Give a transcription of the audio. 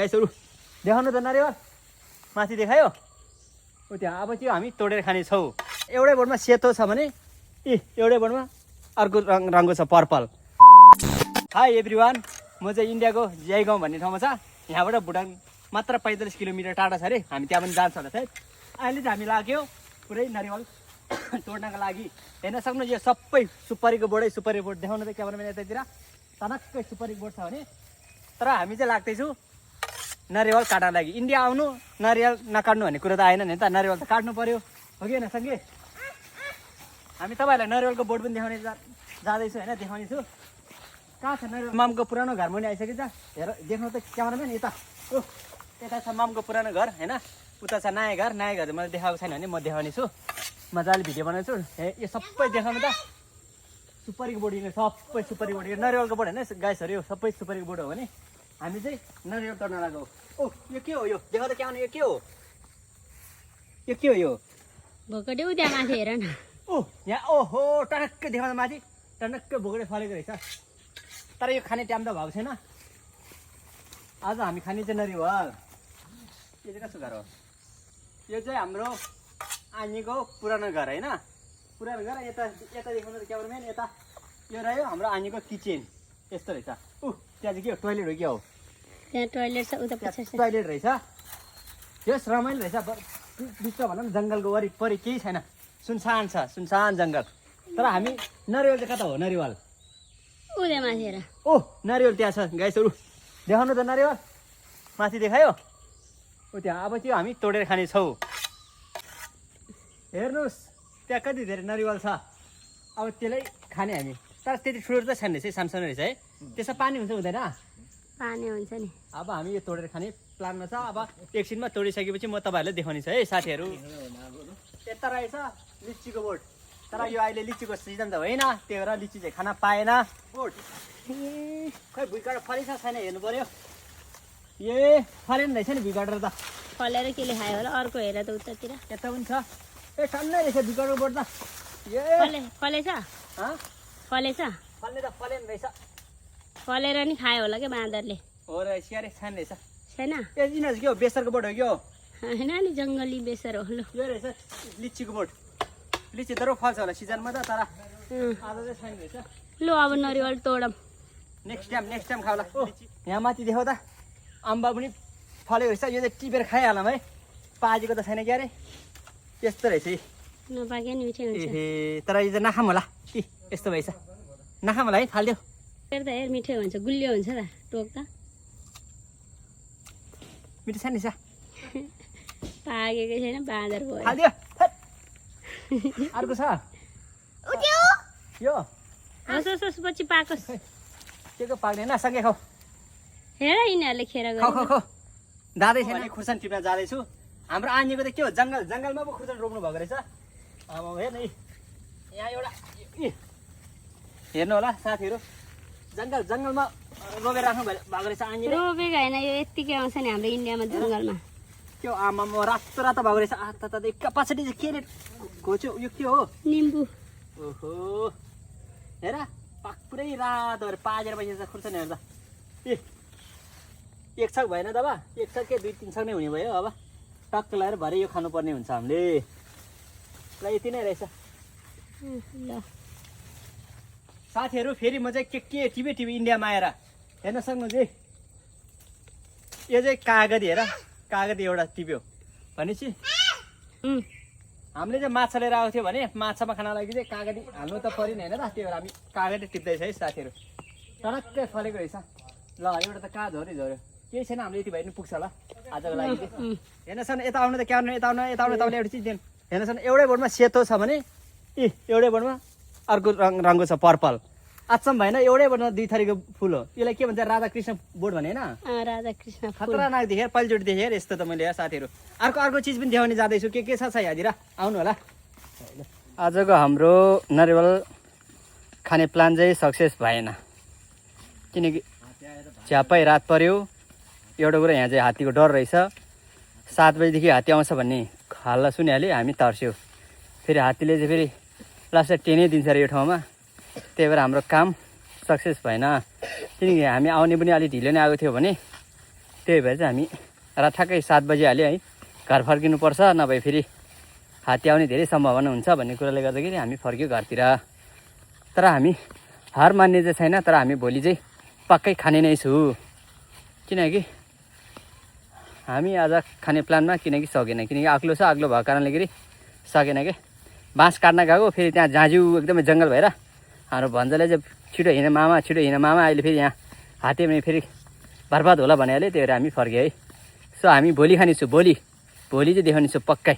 गाइसहरु देखाउनु त नरिवल माथि देखायो ओ त्यहाँ अब चाहिँ हामी तोडेर खाने छौ एउटै बोर्डमा सेतो छ भने एउटै बोर्डमा अर्को रङको छ पर्पल हाई एभ्रीवान म चाहिँ इन्डियाको जिआई गाउँ भन्ने ठाउँमा छ यहाँबाट भुटान मात्र 45 किलोमिटर टाढा छ अरे हामी त्यहाँ पनि जान्छ होला सायद अहिले चाहिँ हामी लाग्यो पुरै नरिवल तोड्नका लागि हेर्न सक्नु यो सबै सुपारीको बोर्ड देखाउनु त क्यामेराम्यान यतातिर तनक्कै सुपारीको बोर्ड छ भने तर हामी चाहिँ लाग्दैछु नरिवल काट्न लागि इन्डिया आउनु नरिवल नकाट्नु भन्ने कुरा त आएन नि त नरिवल त काट्नु पर्यो हो कि होइन सँगै हामी तपाईँहरूलाई नरिवलको बोर्ड पनि देखाउने जाँदैछु होइन देखाउने छु कहाँ छ नरिवल मामको पुरानो घर मुनि आइसकेछ हेर देख्नु त क्यामेराम्यान यता यता छ मामको पुरानो घर होइन उता छ नयाँ घर मैले देखाएको छैन भने म देखाउने छु मजाले भिडियो बनाउँछु यो सबै देखाउनु त सुपारीको बोर्ड सबै सुपारी बोर्ड नरिवलको बोर्ड होइन गाइसहरू यो सबै सुपारीको बोर्ड हो भने हामी चाहिँ नरिवल तर्न लाग्यो ओ यो के हो यो देखा त क्या यो के हो यो भोकटे उता माथि हेर न ओ यहाँ ओहो टनक्कै देखाउँदा माथि टनक्कै भोकटे फलेको रहेछ तर यो खाने टाइम त भएको छैन आज हामी खाने चाहिँ नरिवल यो चाहिँ कसो घर हो यो चाहिँ हाम्रो आनीको पुरानो घर होइन पुरानो घर यता देखाउनु त क्यामेराम्यान यता यो रह्यो हाम्रो आनीको किचन यस्तो रहेछ त्यहाँ चाहिँ के हो टोइलेट हो क्या हो त्यहाँ टोइलेट छ उता पछाडि टोइलेट रहेछ यस रमाइलो रहेछ विश्व भनौँ न जङ्गलको वरिपरि केही छैन सुनसान जङ्गल तर हामी नरिवल चाहिँ कता हो नरिवल उता माथि हेर ओ नरिवल त्यहाँ छ गाइसहरू देखाउनु त नरिवल माथि देखायो ओ त्यहाँ अब चाहिँ हामी तोडेर खाने छौ हेर्नुहोस् त्यहाँ कति धेरै नरिवल छ अब त्यसलाई खाने हामी तर त्यति ठुलो त छैन रहेछ सानो रहेछ है त्यसमा पानी हुन्छ हुँदैन पानी हुन्छ नि अब हामी यो तोडेर खाने प्लानमा छ अब एकछिनमा तोडिसकेपछि म तपाईँहरूलाई देखाउने छु है साथीहरू यता रहेछ लिचीको बोट तर यो अहिले लिचीको सिजन त होइन त्यही भएर लिची चाहिँ खान पाएन बोट खै भुइँकाट फलेछ छैन हेर्नु पर्यो ए फलेन रहेछ नि भुइँकाटेर त फलेर केले खायो होला अर्को हेर त उतातिर यता पनि छ ए टन्नै रहेछ भुइँकाटको बोट त फलेछ फल्ने त फलेन रहेछ फलेर नि खायो होला क्या बाँदरले हो रहेछ क्यारे छैन रहेछ छैन ए यिनीहरू के हो बेसरको बोट हो क्या हो होइन नि जङ्गली बेसर हो ल यो रहेछ लिचीको बोट लिची तर फल्छ होला सिजनमा त तर आज चाहिँ छैन रहेछ ल अब नरिवल तोडम नेक्स्ट टाइम खाउला यहाँ माथि देखाउ त अम्बा पनि फलेको रहेछ यो चाहिँ टिपेर खाइहालौँ है पाजेको त छैन क्यारे यस्तो रहेछ नपाके नि मिठै हुन्छ ए तर यो चाहिँ नखाम होला यस्तो भएछ नखाम होला है फालिदेऊ हेर त हेर मिठै हुन्छ गुलियो हुन्छ त टोक त मिठो छ नि पाकेकै छैन बाँदर भयो फालिदियो अर्को छ यो होस् पछि पाकोस् के को पाक्दैन सँगै खाऊ हेर यिनीहरूले खेर खाऊ जाँदैछ नि खुर्सानी टिप्न जाँदैछु हाम्रो आनीको त के हो जङ्गलमा पो खुर्सानी रोप्नु भएको रहेछ अब हेर्नु यहाँ एउटा हेर्नु होला साथीहरू जङ्गलमा रोपेर राख्नु भएको रहेछ आनीले रोपेको होइन यो यत्तिकै आउँछ नि हाम्रो इन्डियामा जङ्गलमा त्यो आमामा रातो भएको रहेछ पछाडि चाहिँ के रे घोच्यो यो के हो निम्बु ओहो हेर पुरै रातो भएर पाजेर बसेछ खुर्सानीहरू त एक छक भएन त अब एक छक के 2-3 छक नै हुने भयो अब टक्क लगाएर भरे यो खानुपर्ने हुन्छ हामीले ल यति नै रहेछ ल साथीहरू फेरि म चाहिँ के टिभी इन्डियामा आएर हेर्न सक्नुहुन्छ यो चाहिँ कागती हेर कागती एउटा टिप्यो भनेपछि हामीले चाहिँ माछा लिएर आएको थियो भने माछामा खान लागि चाहिँ कागती हाल्नु त परेन होइन त त्यही भएर हामी कागती टिप्दैछ है साथीहरू टनक्कै फलेको रहेछ ल एउटा त कहाँ झऱ्यो केही छैन हाम्रो यति भए पनि पुग्छ होला आजको लागि चाहिँ हेर्न सक्नु यता आउनु त क्याउनु यता आउनु तपाईँले एउटा चिज दिनु हेर्न सक्नु एउटै बोर्डमा सेतो छ भने एउटै बोर्डमा अर्को रङको छ पर्पल अचम्म भएन एउटै बोर्डमा 2 थरीको फुल हो यसलाई के भन्छ राधाकृष्ण बोर्ड भने होइन राधाकृष्ण खतरनाक देखेर पहिलोचोटि देखेर यस्तो त मैले साथीहरू अर्को चिज पनि देखाउने जाँदैछु के छ यहाँतिर आउनु होला आजको हाम्रो नरिवल खाने प्लान चाहिँ सक्सेस भएन किनकि झ्यापै रात पर्यो एउटा कुरा यहाँ चाहिँ हात्तीको डर रहेछ 7 बजीदेखि हात्ती आउँछ भन्ने हल्ला सुनिहाल्यो हामी तर्स्यौँ फेरि हात्तीले चाहिँ फेरि लास्टमा टेनै दिन्छ अरे यो ठाउँमा त्यही भएर हाम्रो काम सक्सेस भएन किनकि हामी आउने पनि अलिक ढिलो नै आएको थियो भने त्यही भएर चाहिँ हामी ठ्याक्कै 7 बजी हाल्यो है घर फर्किनुपर्छ, नभए फेरि हात्ती आउने धेरै सम्भावना हुन्छ भन्ने कुराले गर्दाखेरि हामी फर्क्यो घरतिर। तर हामी हार मान्ने चाहिँ छैन, तर हामी भोलि चाहिँ पक्कै खाने नै छु। किनकि हामी आज खाने प्लानमा किनकि सकेन, किनकि आग्लो छ, आग्लो भएको कारणले गरी सकेन कि बाँस काट्न गएको, फेरि त्यहाँ जाँजु एकदमै जङ्गल भएर हाम्रो भन्जाले चाहिँ छिटो हिँड मामा, छिटो हिँड मामा, अहिले फेरि यहाँ हात्ती भने फेरि बर्बाद होला भनिहाल्यो। त्यही भएर हामी फर्क्यो है। सो हामी भोलि खानेछु, भोलि चाहिँ देखाउनेछु पक्कै।